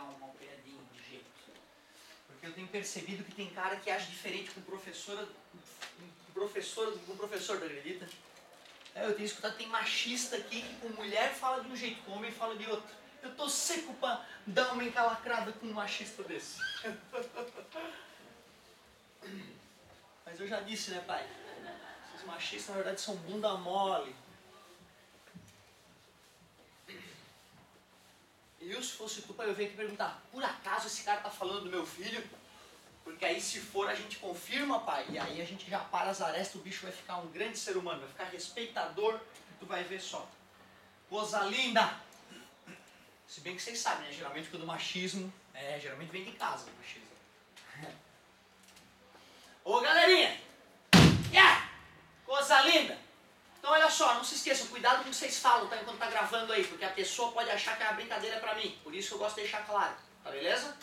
uma olhadinha de jeito. Porque eu tenho percebido que tem cara que age diferente com professor, tu acredita? Eu tenho escutado, tem machista aqui que com mulher fala de um jeito, com homem fala de outro. Eu tô seco pra dar uma encalacrada com um machista desse. Mas eu já disse, né, pai? Esses machistas, na verdade, são bunda mole. Eu, se fosse tu, pai, eu venho aqui perguntar, por acaso esse cara tá falando do meu filho? Porque aí, se for, a gente confirma, pai. E aí a gente já para as arestas, o bicho vai ficar um grande ser humano, vai ficar respeitador, tu vai ver só. Coisa linda! Se bem que vocês sabem, né? Geralmente quando o machismo, geralmente vem de casa o machismo. Ô galerinha! Yeah! Coisa linda! Então olha só, não se esqueçam, cuidado com o que vocês falam, tá? Enquanto tá gravando aí, porque a pessoa pode achar que é uma brincadeira pra mim. Por isso que eu gosto de deixar claro, tá beleza?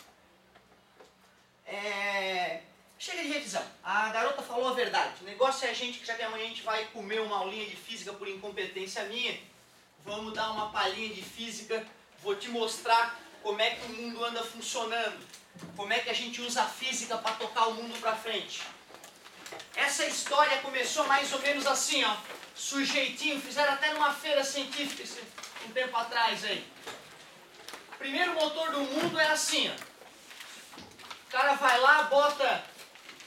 Chega de revisão. A garota falou a verdade. O negócio é a gente, que já que amanhã a gente vai comer uma aulinha de física por incompetência minha, vamos dar uma palhinha de física. Vou te mostrar como é que o mundo anda funcionando, como é que a gente usa a física para tocar o mundo para frente. Essa história começou mais ou menos assim, ó, sujeitinho, fizeram até numa feira científica um tempo atrás aí. O primeiro motor do mundo era assim, ó. O cara vai lá, bota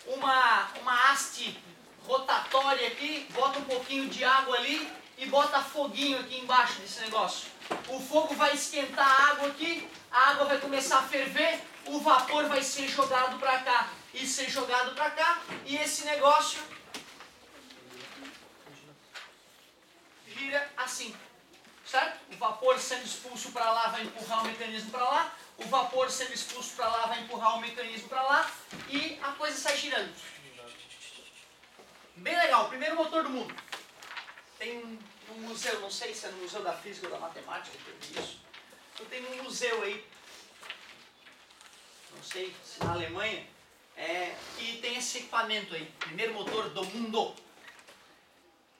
uma haste rotatória aqui, bota um pouquinho de água ali e bota foguinho aqui embaixo desse negócio. O fogo vai esquentar a água aqui, a água vai começar a ferver, o vapor vai ser jogado para cá e ser jogado para cá, e esse negócio gira assim, certo? O vapor sendo expulso para lá vai empurrar o mecanismo para lá, o vapor sendo expulso para lá vai empurrar o mecanismo para lá, e a coisa sai girando. Bem legal, o primeiro motor do mundo. Tem um museu, não sei se é no Museu da Física ou da Matemática, que eu vi isso. Eu tenho um museu aí, não sei se na Alemanha, que tem esse equipamento aí, primeiro motor do mundo.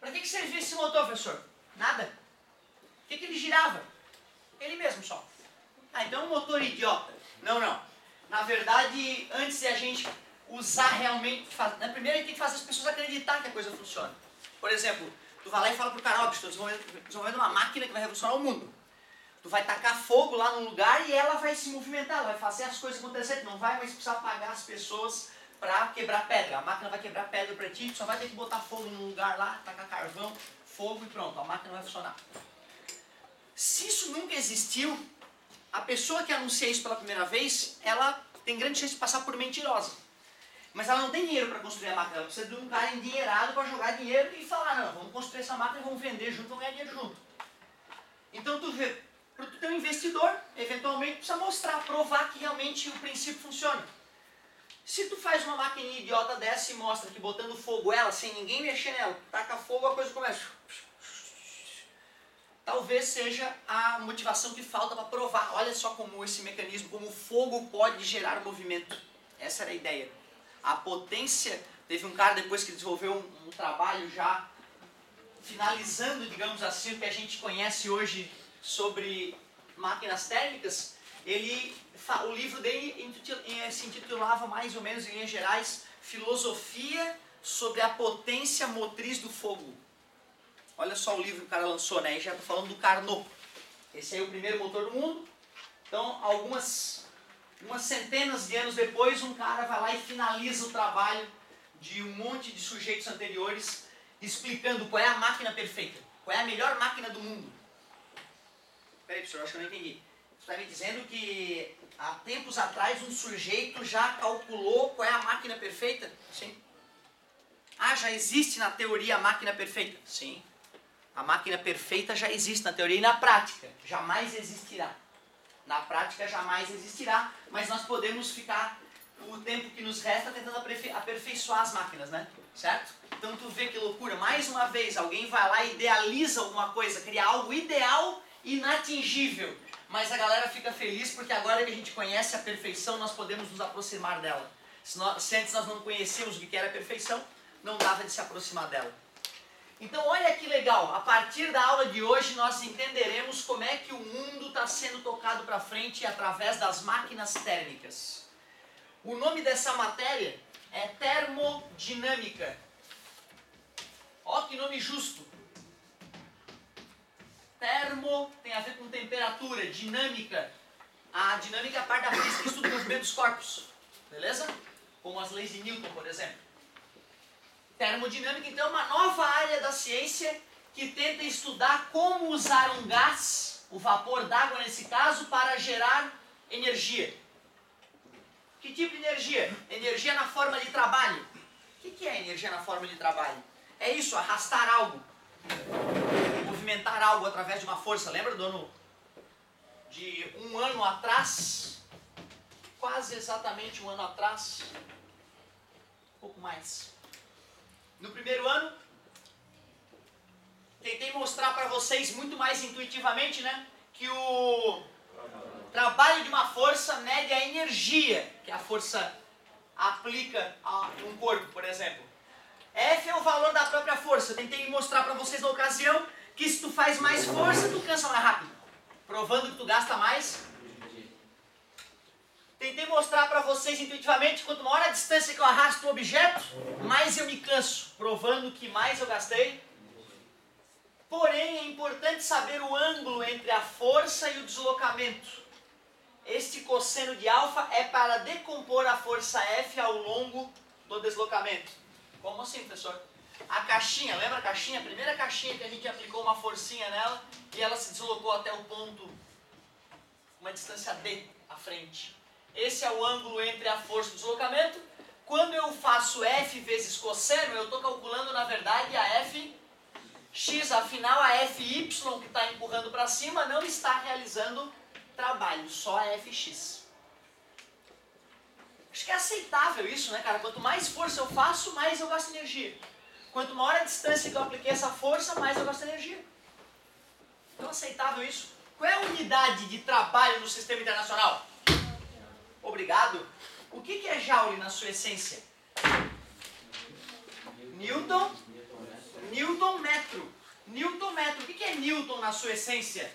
Para que servia esse motor, professor? Nada. O que ele girava? Ele mesmo só. Ah, então é um motor idiota. Não, não. Na verdade, antes de a gente usar realmente, primeiro a gente tem que fazer as pessoas acreditar que a coisa funciona. Por exemplo, tu vai lá e fala pro cara, ó, estou desenvolvendo uma máquina que vai revolucionar o mundo. Tu vai tacar fogo lá num lugar e ela vai se movimentar, ela vai fazer as coisas acontecerem. Não vai mais precisar pagar as pessoas para quebrar pedra. A máquina vai quebrar pedra para ti, tu só vai ter que botar fogo num lugar lá, tacar carvão, fogo e pronto, a máquina vai funcionar. Se isso nunca existiu, a pessoa que anuncia isso pela primeira vez, ela tem grande chance de passar por mentirosa. Mas ela não tem dinheiro para construir a máquina, ela precisa de um cara endinheirado para jogar dinheiro e falar, não, vamos construir essa máquina e vamos vender junto, vamos ganhar dinheiro junto. Então tu vê, para tu ter um investidor, eventualmente precisa mostrar, provar que realmente o princípio funciona. Se tu faz uma maquininha idiota dessa e mostra que botando fogo ela, sem ninguém mexer nela, taca fogo, a coisa começa. Talvez seja a motivação que falta para provar. Olha só como esse mecanismo, como o fogo pode gerar movimento. Essa era a ideia. A potência, teve um cara depois que desenvolveu um trabalho já finalizando, digamos assim, o que a gente conhece hoje sobre máquinas térmicas. O livro dele se intitulava mais ou menos em linhas gerais, Filosofia sobre a Potência Motriz do Fogo. Olha só o livro que o cara lançou, né? Já estou falando do Carnot. Esse aí é o primeiro motor do mundo. Então, umas centenas de anos depois, um cara vai lá e finaliza o trabalho de um monte de sujeitos anteriores, explicando qual é a máquina perfeita, qual é a melhor máquina do mundo. Peraí, professor, acho que eu não entendi. Você está me dizendo que há tempos atrás um sujeito já calculou qual é a máquina perfeita? Sim. Ah, já existe na teoria a máquina perfeita? Sim. A máquina perfeita já existe na teoria e na prática jamais existirá. Na prática jamais existirá, mas nós podemos ficar o tempo que nos resta tentando aperfeiçoar as máquinas, né? Certo? Então tu vê que loucura. Mais uma vez, alguém vai lá e idealiza alguma coisa, cria algo ideal e inatingível. Mas a galera fica feliz porque agora que a gente conhece a perfeição, nós podemos nos aproximar dela. Se antes nós não conhecíamos o que era a perfeição, não dava de se aproximar dela. Então olha que legal, a partir da aula de hoje nós entenderemos como é que o mundo está sendo tocado para frente através das máquinas térmicas. O nome dessa matéria é termodinâmica. Ó que nome justo. Termo tem a ver com temperatura, dinâmica. A dinâmica é a parte da física que estuda o movimento dos corpos. Beleza? Como as leis de Newton, por exemplo. Termodinâmica, então, é uma nova área da ciência que tenta estudar como usar um gás, o vapor d'água nesse caso, para gerar energia. Que tipo de energia? Energia na forma de trabalho. O que é energia na forma de trabalho? É isso, arrastar algo. Movimentar algo através de uma força. Lembra do ano de um ano atrás? Quase exatamente um ano atrás. Um pouco mais. No primeiro ano, tentei mostrar para vocês muito mais intuitivamente, né, que o trabalho de uma força mede a energia que a força aplica a um corpo, por exemplo. F é o valor da própria força. Eu tentei mostrar para vocês na ocasião que se tu faz mais força, tu cansa mais rápido, provando que tu gasta mais. Tentei mostrar para vocês intuitivamente que quanto maior a distância que eu arrasto o objeto, mais eu me canso, provando que mais eu gastei. Porém, é importante saber o ângulo entre a força e o deslocamento. Este cosseno de alfa é para decompor a força F ao longo do deslocamento. Como assim, professor? A caixinha, lembra a caixinha? A primeira caixinha que a gente aplicou uma forcinha nela e ela se deslocou até o ponto, uma distância D à frente. Esse é o ângulo entre a força e o deslocamento. Quando eu faço F vezes cosseno, eu estou calculando, na verdade, a Fx. Afinal, a Fy, que está empurrando para cima, não está realizando trabalho, só a Fx. Acho que é aceitável isso, né, cara? Quanto mais força eu faço, mais eu gasto energia. Quanto maior a distância que eu apliquei essa força, mais eu gasto energia. Então, aceitável isso. Qual é a unidade de trabalho no sistema internacional? Obrigado. O que é Joule na sua essência? Newton. Newton metro. Newton metro. O que é Newton na sua essência?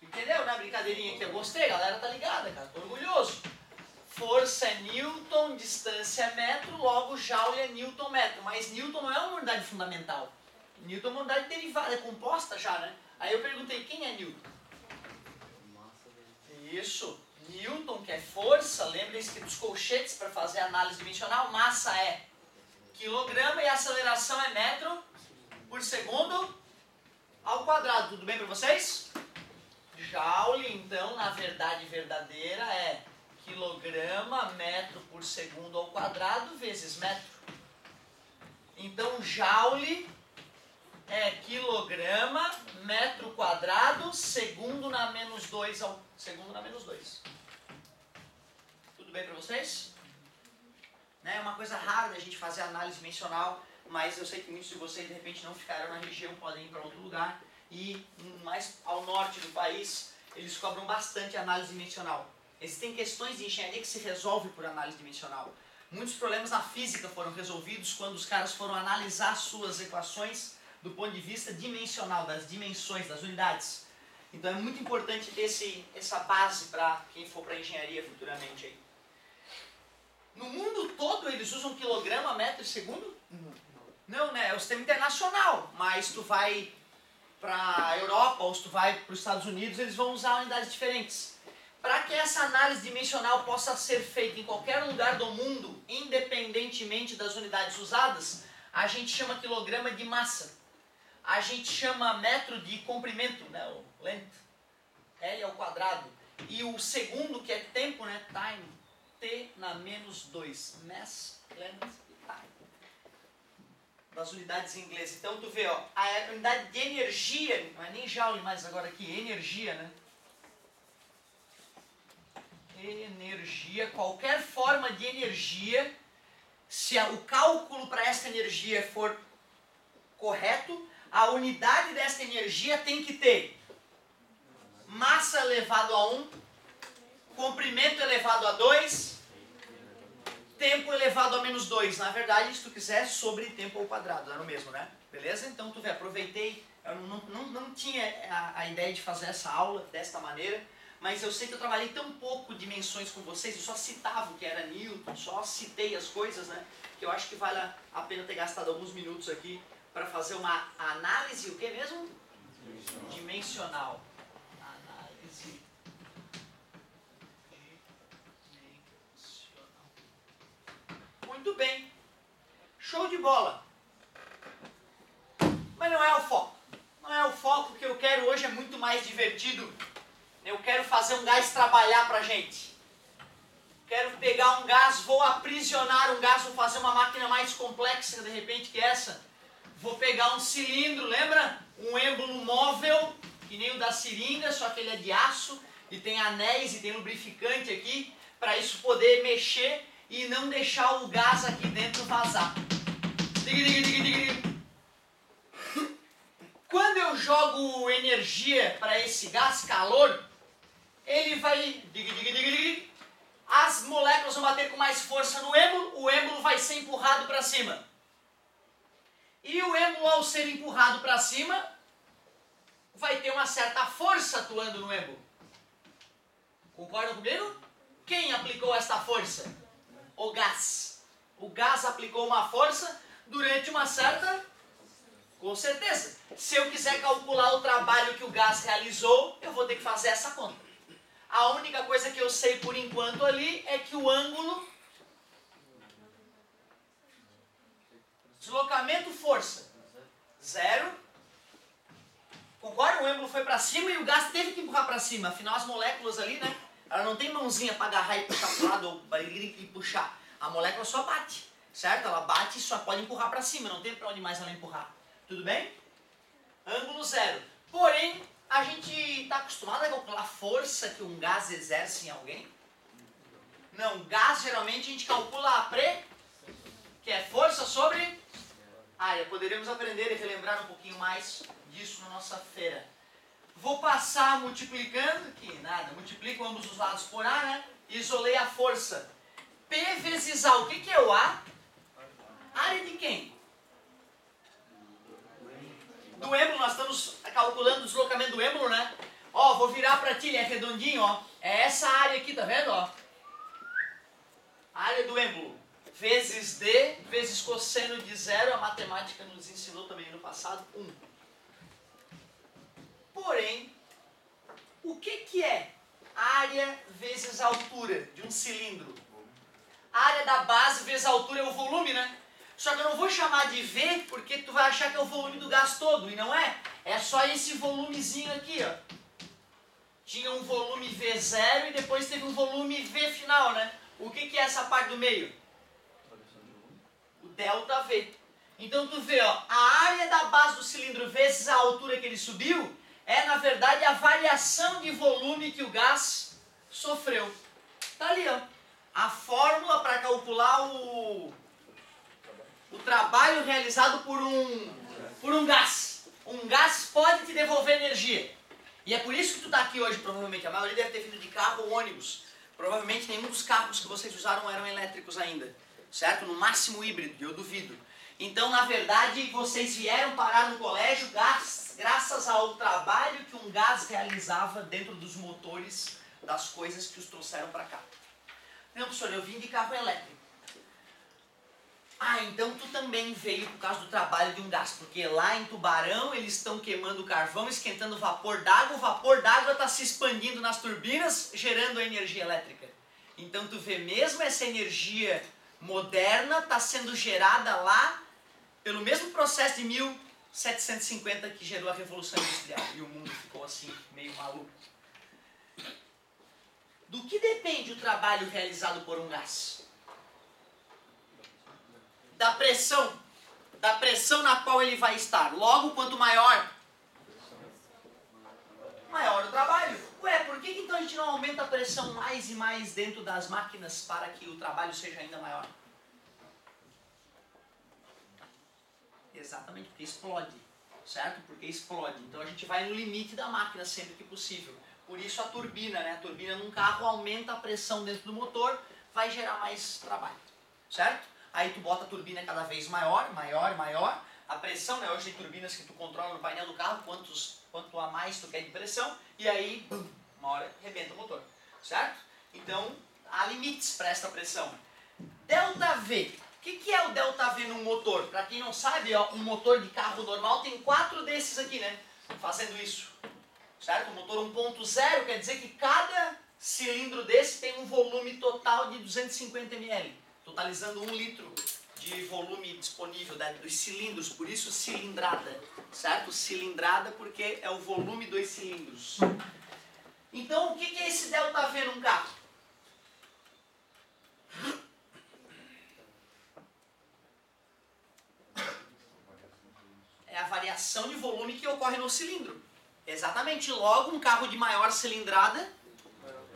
Entendeu, né? Brincadeirinha que eu gostei, a galera tá ligada, cara. Tô orgulhoso. Força é Newton, distância é metro, logo Joule é Newton metro. Mas Newton não é uma unidade fundamental. Newton é uma unidade derivada, é composta já, né? Aí eu perguntei, quem é Newton? Isso. Newton, que é força, lembrem-se que dos colchetes para fazer análise dimensional, massa é quilograma e aceleração é metro por segundo ao quadrado. Tudo bem para vocês? Joule, então, na verdade verdadeira é quilograma metro por segundo ao quadrado vezes metro. Então, Joule é quilograma metro quadrado segundo na menos 2 ao segundo na menos 2. Tudo bem para vocês? Né? É uma coisa rara da gente fazer análise dimensional, mas eu sei que muitos de vocês de repente não ficaram na região, podem ir para outro lugar. E mais ao norte do país, eles cobram bastante análise dimensional. Existem questões de engenharia que se resolvem por análise dimensional. Muitos problemas na física foram resolvidos quando os caras foram analisar suas equações do ponto de vista dimensional, das dimensões, das unidades. Então é muito importante ter essa base para quem for para engenharia futuramente aí. No mundo todo eles usam quilograma, metro e segundo? Não, né? É o sistema internacional, mas tu vai para a Europa ou se tu vai para os Estados Unidos, eles vão usar unidades diferentes. Para que essa análise dimensional possa ser feita em qualquer lugar do mundo, independentemente das unidades usadas, a gente chama quilograma de massa. A gente chama metro de comprimento, né? O length, L ao quadrado. E o segundo, que é tempo, né? Time, T na menos 2. Mass, length e time. Das unidades em inglês. Então tu vê, ó, a unidade de energia, não é nem joule mais agora aqui, energia, né? Energia, qualquer forma de energia, se o cálculo para essa energia for correto, a unidade dessa energia tem que ter massa elevado a 1, comprimento elevado a 2 tempo elevado a menos 2. Na verdade, se tu quiser, sobre tempo ao quadrado, era o mesmo, né? Beleza? Então tu vê, aproveitei, eu não tinha a ideia de fazer essa aula desta maneira, mas eu sei que eu trabalhei tão pouco dimensões com vocês, eu só citava o que era Newton, só citei as coisas, né? Que eu acho que vale a pena ter gastado alguns minutos aqui para fazer uma análise, o que mesmo? Dimensional. Análise dimensional. Muito bem. Show de bola. Mas não é o foco. Não é o foco. O que eu quero hoje é muito mais divertido. Eu quero fazer um gás trabalhar pra gente. Quero pegar um gás, vou aprisionar um gás, vou fazer uma máquina mais complexa de repente que essa. Vou pegar um cilindro, lembra? Um êmbolo móvel, que nem o da seringa, só que ele é de aço e tem anéis e tem lubrificante aqui, para isso poder mexer e não deixar o gás aqui dentro vazar. Quando eu jogo energia para esse gás, calor, ele vai... As moléculas vão bater com mais força no êmbolo, o êmbolo vai ser empurrado para cima. E o êmbolo, ao ser empurrado para cima, vai ter uma certa força atuando no êmbolo. Concordam comigo? Quem aplicou esta força? O gás. O gás aplicou uma força durante uma certa... Com certeza. Se eu quiser calcular o trabalho que o gás realizou, eu vou ter que fazer essa conta. A única coisa que eu sei por enquanto ali é que o ângulo... Deslocamento, força. 0. Concorda? O êmbolo foi para cima e o gás teve que empurrar para cima. Afinal, as moléculas ali, né? Ela não tem mãozinha para agarrar e puxar para o lado ou e puxar. A molécula só bate, certo? Ela bate e só pode empurrar para cima. Não tem para onde mais ela empurrar. Tudo bem? Ângulo 0. Porém, a gente está acostumado a calcular a força que um gás exerce em alguém? Não, gás geralmente a gente calcula a que é força sobre área. Poderíamos aprender e relembrar um pouquinho mais disso na nossa feira. Vou passar multiplicando, que nada, multiplico ambos os lados por A, né? Isolei a força. P vezes A, o que é o A? Área de quem? Do êmbolo, nós estamos calculando o deslocamento do êmbolo, né? Ó, vou virar para ti, ele é redondinho, ó. É essa área aqui, tá vendo, ó? Área do êmbolo. Vezes D, vezes cosseno de 0, a matemática nos ensinou também no passado, 1. Porém, o que é área vezes altura de um cilindro? A área da base vezes a altura é o volume, né? Só que eu não vou chamar de V, porque tu vai achar que é o volume do gás todo, e não é. É só esse volumezinho aqui, ó. Tinha um volume V0 e depois teve um volume V final, né? O que é essa parte do meio? O delta V. Então tu vê, ó, a área da base do cilindro vezes a altura que ele subiu é, na verdade, a variação de volume que o gás sofreu. Tá ali, ó. A fórmula para calcular o trabalho realizado por um gás. Um gás pode te devolver energia. E é por isso que tu está aqui hoje, provavelmente. A maioria deve ter vindo de carro ou ônibus. Provavelmente nenhum dos carros que vocês usaram eram elétricos ainda. Certo? No máximo híbrido, eu duvido. Então, na verdade, vocês vieram parar no colégio graças ao trabalho que um gás realizava dentro dos motores das coisas que os trouxeram para cá. Não, professor, eu vim de carro elétrico. Ah, então tu também veio por causa do trabalho de um gás, porque lá em Tubarão eles estão queimando carvão, esquentando vapor d'água, o vapor d'água está se expandindo nas turbinas, gerando a energia elétrica. Então tu vê mesmo essa energia moderna está sendo gerada lá pelo mesmo processo de 1750 que gerou a Revolução Industrial, e o mundo ficou assim, meio maluco. Do que depende o trabalho realizado por um gás? Da pressão na qual ele vai estar. Logo, quanto maior o trabalho. Ué, por que então a gente não aumenta a pressão mais e mais dentro das máquinas para que o trabalho seja ainda maior? Exatamente, porque explode, certo? Porque explode. Então a gente vai no limite da máquina sempre que possível. Por isso a turbina, né? A turbina num carro aumenta a pressão dentro do motor, vai gerar mais trabalho. certo? Aí tu bota a turbina cada vez maior, maior, maior. A pressão, né? Hoje tem turbinas que tu controla no painel do carro, quanto a mais tu quer de pressão, e aí, bum, uma hora arrebenta o motor, certo? Então, há limites para esta pressão. Delta V. O que é o delta V num motor? Para quem não sabe, ó, um motor de carro normal tem 4 desses aqui, né? Fazendo isso, certo? O motor 1.0 quer dizer que cada cilindro desse tem um volume total de 250 ml, totalizando 1 litro de volume disponível, né, dos cilindros, por isso cilindrada, certo? Cilindrada porque é o volume dos cilindros. Então, o que é esse delta V num carro? É a variação de volume que ocorre no cilindro. Exatamente, logo um carro de maior cilindrada,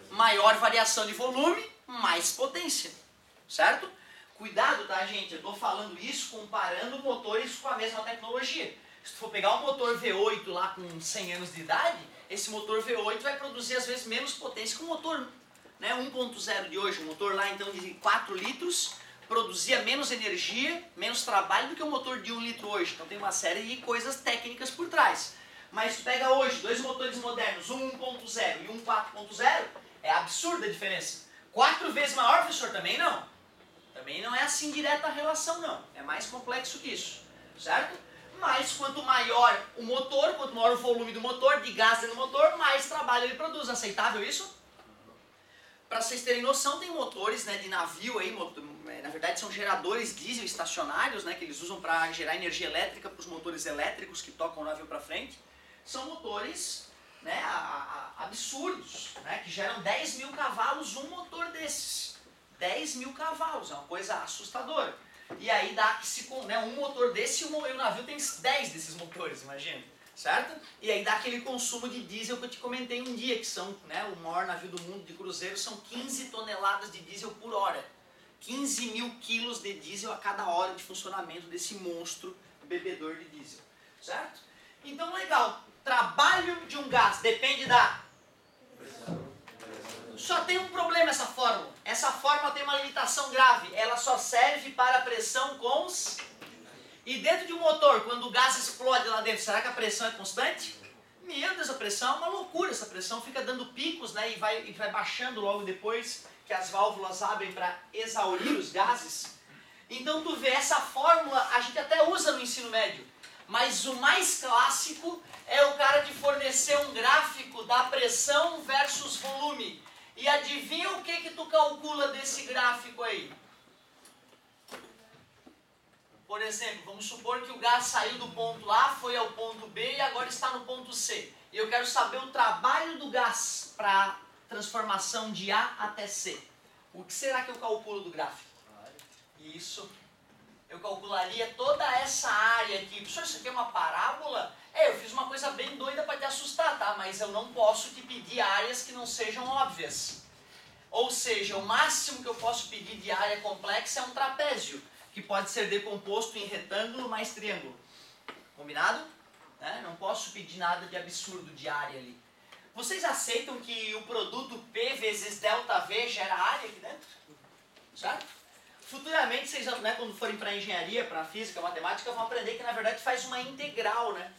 maior variação de volume, mais potência, certo? Cuidado, tá, gente? Eu estou falando isso comparando motores com a mesma tecnologia. Se tu for pegar um motor V8 lá com 100 anos de idade, esse motor V8 vai produzir às vezes menos potência que o motor, né, 1.0 de hoje. Um motor lá então de 4 litros produzia menos energia, menos trabalho do que o motor de 1 litro hoje. Então tem uma série de coisas técnicas por trás. Mas tu pega hoje dois motores modernos, um 1.0 e um 4.0, é absurda a diferença. 4 vezes maior, professor? Também não. Também não é assim direta a relação, não. É mais complexo que isso, certo? Mas quanto maior o motor, quanto maior o volume do motor, de gás no motor, mais trabalho ele produz. Aceitável isso? Para vocês terem noção, tem motores, né, de navio aí, na verdade são geradores diesel estacionários, né, que eles usam para gerar energia elétrica para os motores elétricos que tocam o navio para frente. São motores, né, absurdos, né, que geram 10 mil cavalos um motor desses. 10 mil cavalos, é uma coisa assustadora. E aí dá que se, né, um motor desse e o navio tem 10 desses motores, imagina, certo? E aí dá aquele consumo de diesel que eu te comentei um dia, que são, né, o maior navio do mundo de cruzeiro, são 15 toneladas de diesel por hora. 15 mil quilos de diesel a cada hora de funcionamento desse monstro bebedor de diesel, certo? Então, legal, trabalho de um gás depende da... Só tem um problema essa fórmula. Essa fórmula tem uma limitação grave. Ela só serve para pressão constante. E dentro de um motor, quando o gás explode lá dentro, será que a pressão é constante? Meu Deus, a pressão é uma loucura. Essa pressão fica dando picos, né, e vai baixando logo depois que as válvulas abrem para exaurir os gases. Então tu vê, essa fórmula a gente até usa no ensino médio. Mas o mais clássico é o cara de fornecer um gráfico da pressão versus volume. E adivinha o que tu calcula desse gráfico aí? Por exemplo, vamos supor que o gás saiu do ponto A, foi ao ponto B e agora está no ponto C. E eu quero saber o trabalho do gás para transformação de A até C. O que será que eu calculo do gráfico? Isso. Eu calcularia toda essa área aqui. Professor, isso aqui é uma parábola? Eu fiz uma coisa bem doida para te assustar, tá? Mas eu não posso te pedir áreas que não sejam óbvias. Ou seja, o máximo que eu posso pedir de área complexa é um trapézio, que pode ser decomposto em retângulo mais triângulo. Combinado? Não posso pedir nada de absurdo de área ali. Vocês aceitam que o produto P vezes ΔV gera área aqui dentro? Certo? Futuramente, vocês, né, quando forem para engenharia, para física, matemática, vão aprender que na verdade faz uma integral, né,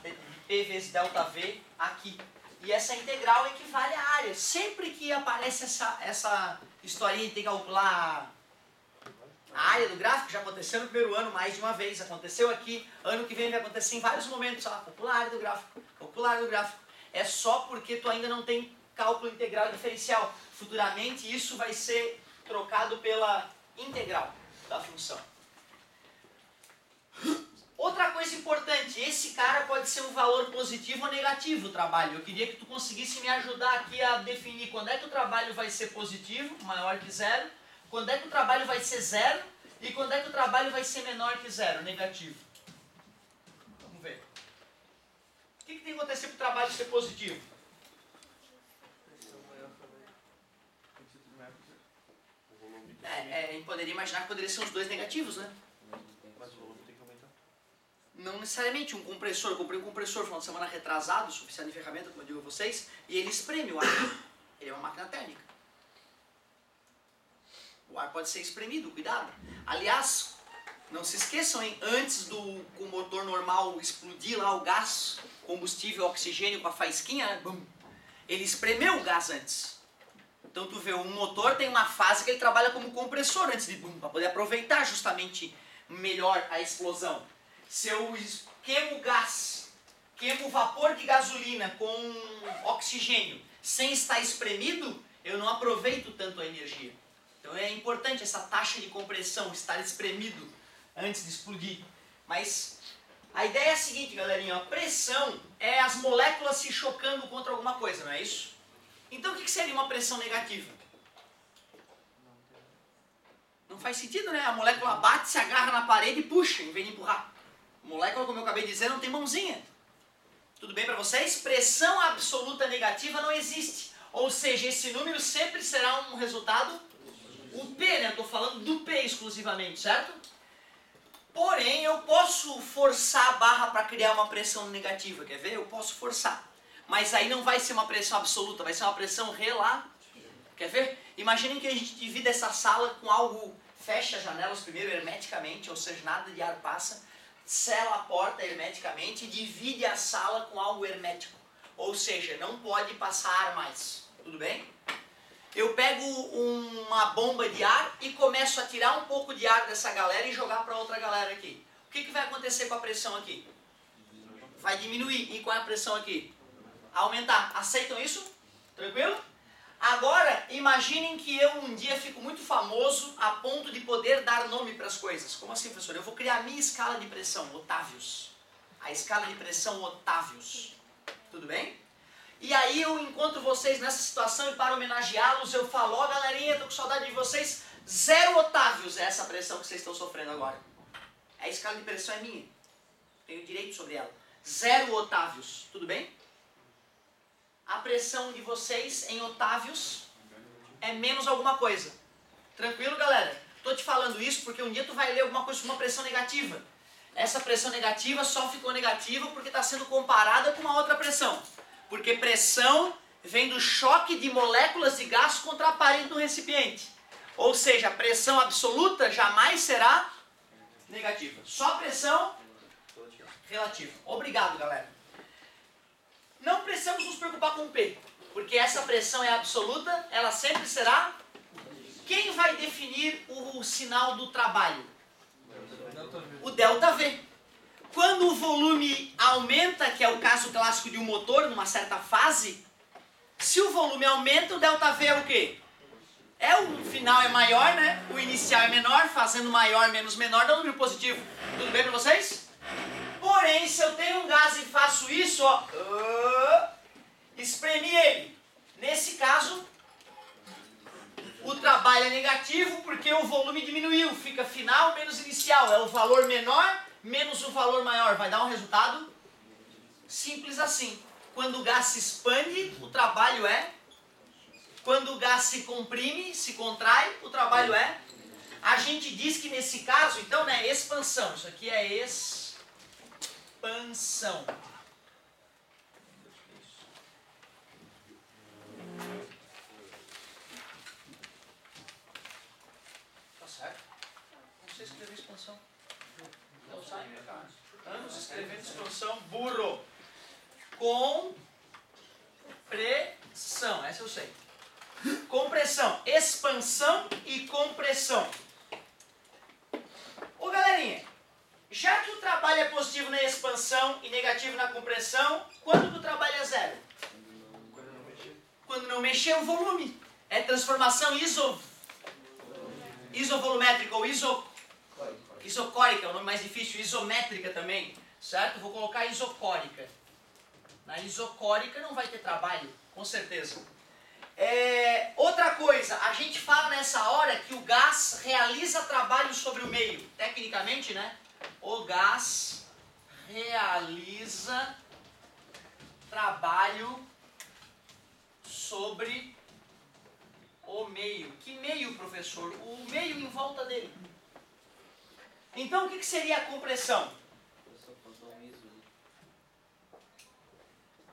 de P vezes ΔV aqui. E essa integral equivale à área. Sempre que aparece essa historinha de ter que calcular a área do gráfico, já aconteceu no primeiro ano mais de uma vez, aconteceu aqui, ano que vem vai acontecer em vários momentos, calcular a área do gráfico, calcular a área do gráfico. É só porque tu ainda não tem cálculo integral diferencial. Futuramente isso vai ser trocado pela integral da função. Outra coisa importante, esse cara pode ser um valor positivo ou negativo o trabalho. Eu queria que tu conseguisse me ajudar aqui a definir quando é que o trabalho vai ser positivo, maior que zero, quando é que o trabalho vai ser zero e quando é que o trabalho vai ser menor que zero, negativo. Vamos ver. O que tem que acontecer para o trabalho ser positivo? A gente poderia imaginar que poderiam ser os dois negativos, né? Mas o volume tem que aumentar. Não necessariamente. Um compressor, eu comprei um compressor no final de semana retrasado, oficial de ferramenta, como eu digo a vocês, e ele espreme o ar. Ele é uma máquina térmica. O ar pode ser espremido, cuidado. Aliás, não se esqueçam, hein? Antes do o motor normal explodir lá o gás, combustível, oxigênio com a faísquinha, né? Bum, ele espremeu o gás antes. Então tu vê, um motor tem uma fase que ele trabalha como compressor antes de bum, para poder aproveitar justamente melhor a explosão. Se eu queimo gás, queimo vapor de gasolina com oxigênio sem estar espremido, eu não aproveito tanto a energia. Então é importante essa taxa de compressão, estar espremido antes de explodir. Mas a ideia é a seguinte, galerinha, a pressão é as moléculas se chocando contra alguma coisa, não é isso? Então o que seria uma pressão negativa? Não faz sentido, né? A molécula bate, se agarra na parede e puxa, em vez de empurrar. A molécula, como eu acabei de dizer, não tem mãozinha. Tudo bem para vocês? Pressão absoluta negativa não existe. Ou seja, esse número sempre será um resultado o P, né? Eu estou falando do P exclusivamente, certo? Porém, eu posso forçar a barra para criar uma pressão negativa, quer ver? Eu posso forçar. Mas aí não vai ser uma pressão absoluta, vai ser uma pressão relativa. Quer ver? Imaginem que a gente divida essa sala com algo, fecha as janelas primeiro hermeticamente, ou seja, nada de ar passa, sela a porta hermeticamente e divide a sala com algo hermético. Ou seja, não pode passar ar mais. Tudo bem? Eu pego uma bomba de ar e começo a tirar um pouco de ar dessa galera e jogar para outra galera aqui. O que vai acontecer com a pressão aqui? Vai diminuir. E qual é a pressão aqui? Aumentar. Aceitam isso? Tranquilo? Agora, imaginem que eu um dia fico muito famoso a ponto de poder dar nome para as coisas. Como assim, professor? Eu vou criar a minha escala de pressão, Otávios. A escala de pressão Otávios. Tudo bem? E aí eu encontro vocês nessa situação e para homenageá-los eu falo, ó galerinha, tô com saudade de vocês, 0 Otávios é essa pressão que vocês estão sofrendo agora. A escala de pressão é minha. Tenho direito sobre ela. 0 Otávios. Tudo bem? A pressão de vocês em Otávios é menos alguma coisa. Tranquilo, galera? Tô te falando isso porque um dia tu vai ler alguma coisa sobre uma pressão negativa. Essa pressão negativa só ficou negativa porque está sendo comparada com uma outra pressão. Porque pressão vem do choque de moléculas de gás contra a parede do recipiente. Ou seja, a pressão absoluta jamais será negativa. Só pressão relativa. Obrigado, galera. Não precisamos nos preocupar com o P, porque essa pressão é absoluta, ela sempre será... Quem vai definir o sinal do trabalho? O ΔV. Quando o volume aumenta, que é o caso clássico de um motor, numa certa fase, se o volume aumenta, o ΔV é o quê? O final é maior, né? O inicial é menor, fazendo maior menos menor, dá um número positivo. Tudo bem para vocês? Porém, se eu tenho um gás e faço isso, ó, espremi ele. Nesse caso, o trabalho é negativo porque o volume diminuiu. Fica final menos inicial. É o valor menor menos o valor maior. Vai dar um resultado simples assim. Quando o gás se expande, o trabalho é... Quando o gás se comprime, se contrai, o trabalho é... A gente diz que nesse caso, então, né, expansão. Isso aqui é expansão. Tá certo? Não sei escrever expansão. Não sabe? Anos escrevendo expansão, burro. Compressão, essa eu sei. Compressão, expansão e compressão. Ô galerinha, já que o trabalho é positivo na expansão e negativo na compressão, quando que o trabalho é 0? Quando não mexer o volume. É transformação isovolumétrica ou isocórica, é o nome mais difícil, isométrica também, certo? Vou colocar isocórica. Na isocórica não vai ter trabalho, com certeza. Outra coisa, a gente fala nessa hora que o gás realiza trabalho sobre o meio. Tecnicamente, né? O gás realiza trabalho sobre o meio. Que meio, professor? O meio em volta dele. Então, o que seria a compressão?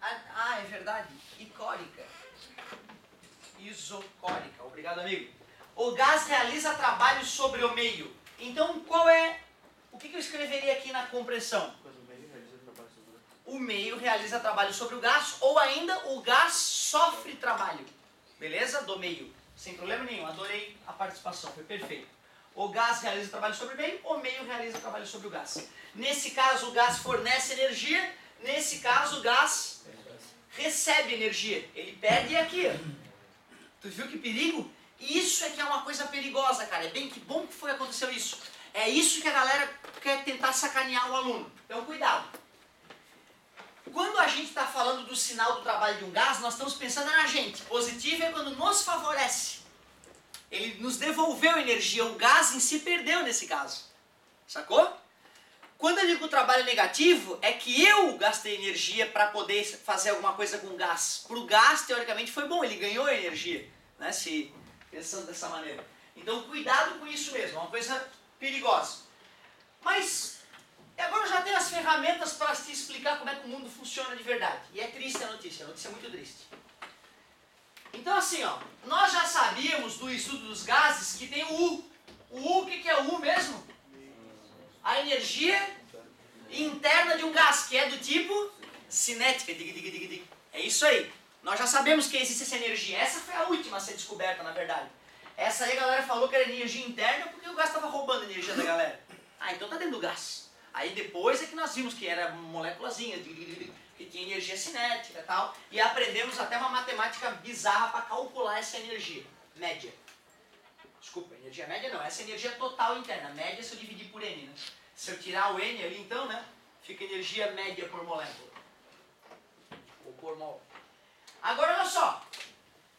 É verdade. Icórica. Isocórica. Obrigado, amigo. O gás realiza trabalho sobre o meio. Então, o que eu escreveria aqui na compressão? O meio realiza trabalho sobre o gás, ou ainda o gás sofre trabalho. Beleza? Do meio. Sem problema nenhum. Adorei a participação. Foi perfeito. O gás realiza trabalho sobre o meio, o meio realiza trabalho sobre o gás. Nesse caso, o gás fornece energia. Nesse caso, o gás recebe energia. Ele perde aqui. Tu viu que perigo? Isso é que é uma coisa perigosa, cara. Que bom que aconteceu isso. É isso que a galera quer tentar sacanear o aluno. Então, cuidado. Quando a gente está falando do sinal do trabalho de um gás, nós estamos pensando na gente. Positivo é quando nos favorece. Ele nos devolveu energia. O gás em si perdeu nesse caso. Sacou? Quando eu digo trabalho negativo, é que eu gastei energia para poder fazer alguma coisa com o gás. Para o gás, teoricamente, foi bom. Ele ganhou energia. Né? Pensando dessa maneira. Então, cuidado com isso mesmo. É uma coisa perigosa. Mas agora eu já tenho as ferramentas para te explicar como é que o mundo funciona de verdade. E é triste a notícia é muito triste. Então assim, ó, nós já sabíamos do estudo dos gases que tem o U. O U, o que é o U mesmo? A energia interna de um gás, que é do tipo cinética. É isso aí. Nós já sabemos que existe essa energia. Essa foi a última a ser descoberta, na verdade. Essa aí a galera falou que era energia interna porque o gás estava roubando a energia da galera. Então tá dentro do gás. Aí depois é que nós vimos que era moléculazinha, que tinha energia cinética e tal. E aprendemos até uma matemática bizarra para calcular essa energia média. Desculpa, energia média não, essa é energia total interna. Média se eu dividir por N, né? Se eu tirar o N ali então, né? Fica energia média por molécula. Ou por mol. Agora olha só.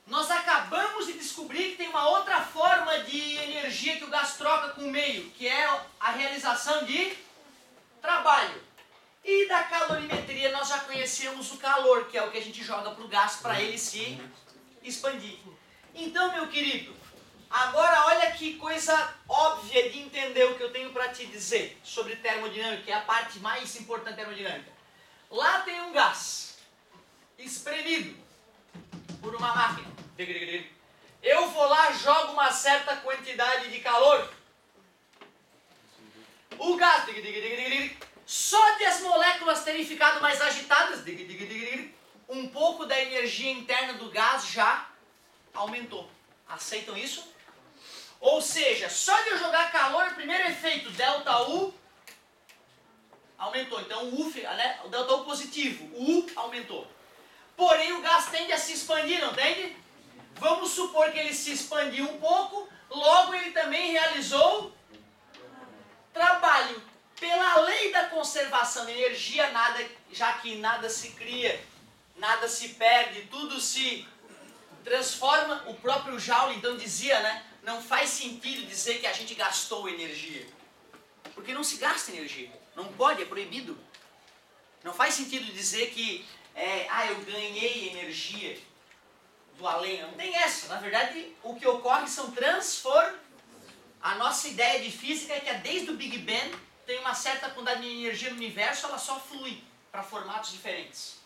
Nós acabamos de descobrir que tem uma outra forma de energia que o gás troca com o meio, que é a realização de trabalho. E da calorimetria nós já conhecemos o calor, que é o que a gente joga para o gás para ele se expandir. Então, meu querido, agora olha que coisa óbvia de entender o que eu tenho para te dizer sobre termodinâmica, que é a parte mais importante da termodinâmica. Lá tem um gás espremido por uma máquina. Eu vou lá, jogo uma certa quantidade de calor. O gás, só de as moléculas terem ficado mais agitadas, um pouco da energia interna do gás já aumentou. Aceitam isso? Ou seja, só de eu jogar calor, o primeiro efeito, ΔU, aumentou. Então o U, né, o ΔU positivo, o U aumentou. Porém o gás tende a se expandir, não tende? Vamos supor que ele se expandiu um pouco, logo ele também realizou trabalho. Pela lei da conservação de energia, já que nada se cria, nada se perde, tudo se transforma. O próprio Joule então dizia, né? Não faz sentido dizer que a gente gastou energia. Porque não se gasta energia. Não pode, é proibido. Não faz sentido dizer que eu ganhei energia do além. Não tem essa. Na verdade, o que ocorre são transformações. A nossa ideia de física é que desde o Big Bang tem uma certa quantidade de energia no universo, ela só flui para formatos diferentes.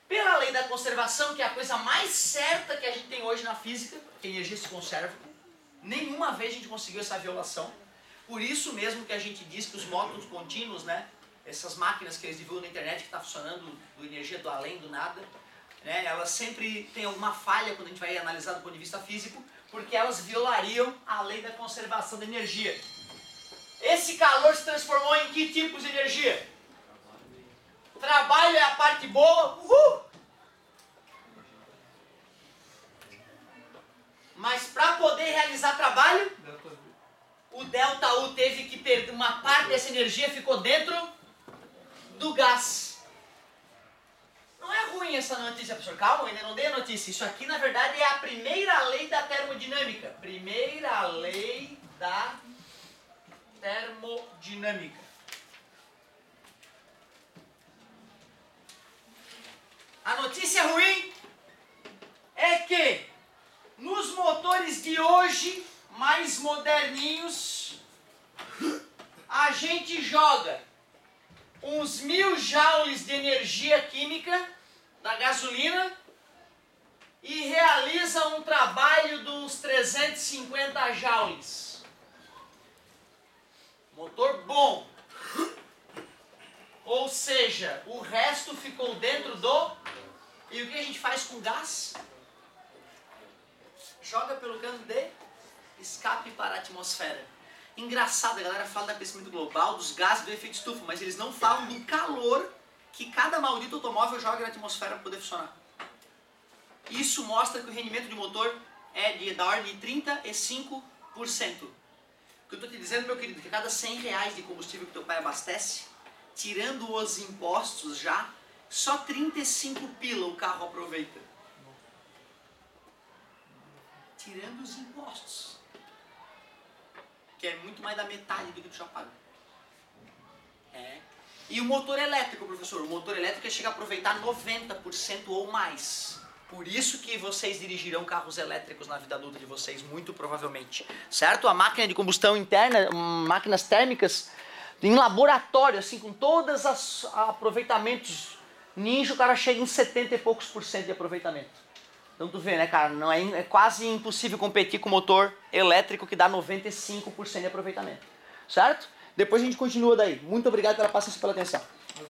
Pela lei da conservação, que é a coisa mais certa que a gente tem hoje na física, que a energia se conserva, nenhuma vez a gente conseguiu essa violação. Por isso mesmo que a gente diz que os módulos contínuos, né, essas máquinas que eles divulgam na internet que está funcionando do energia do além, do nada, né, elas sempre têm alguma falha quando a gente vai analisar do ponto de vista físico, porque elas violariam a lei da conservação da energia. Esse calor se transformou em que tipos de energia? Trabalho é a parte boa. Uhul! Mas para poder realizar trabalho, o ΔU teve que perder uma parte dessa energia, ficou dentro do gás. Não é ruim essa notícia, professor. Calma, ainda não dei a notícia. Isso aqui, na verdade, é a primeira lei da termodinâmica. Primeira lei da termodinâmica. A notícia ruim é que nos motores de hoje, mais moderninhos, a gente joga uns 1000 joules de energia química da gasolina e realiza um trabalho de uns 350 joules. Motor bom. Ou seja, o resto ficou dentro do... E o que a gente faz com gás? Joga pelo cano de escape para a atmosfera. Engraçado, a galera fala do aquecimento global, dos gases do efeito estufa, mas eles não falam do calor que cada maldito automóvel joga na atmosfera para poder funcionar. Isso mostra que o rendimento de motor é da ordem de 35%. O que eu estou te dizendo, meu querido, que a cada 100 reais de combustível que teu pai abastece, tirando os impostos já, só 35 pila o carro aproveita. Tirando os impostos. Que é muito mais da metade do que tu já paga. E o motor elétrico, professor? O motor elétrico chega a aproveitar 90% ou mais. Por isso que vocês dirigirão carros elétricos na vida adulta de vocês, muito provavelmente. Certo? A máquina de combustão interna, máquinas térmicas, em laboratório, assim, com todos os aproveitamentos ninja, o cara chega em 70 e poucos por cento de aproveitamento. Então tu vê, né, cara, não é quase impossível competir com o motor elétrico que dá 95% de aproveitamento. Certo? Depois a gente continua daí. Muito obrigado pela paciência e pela atenção.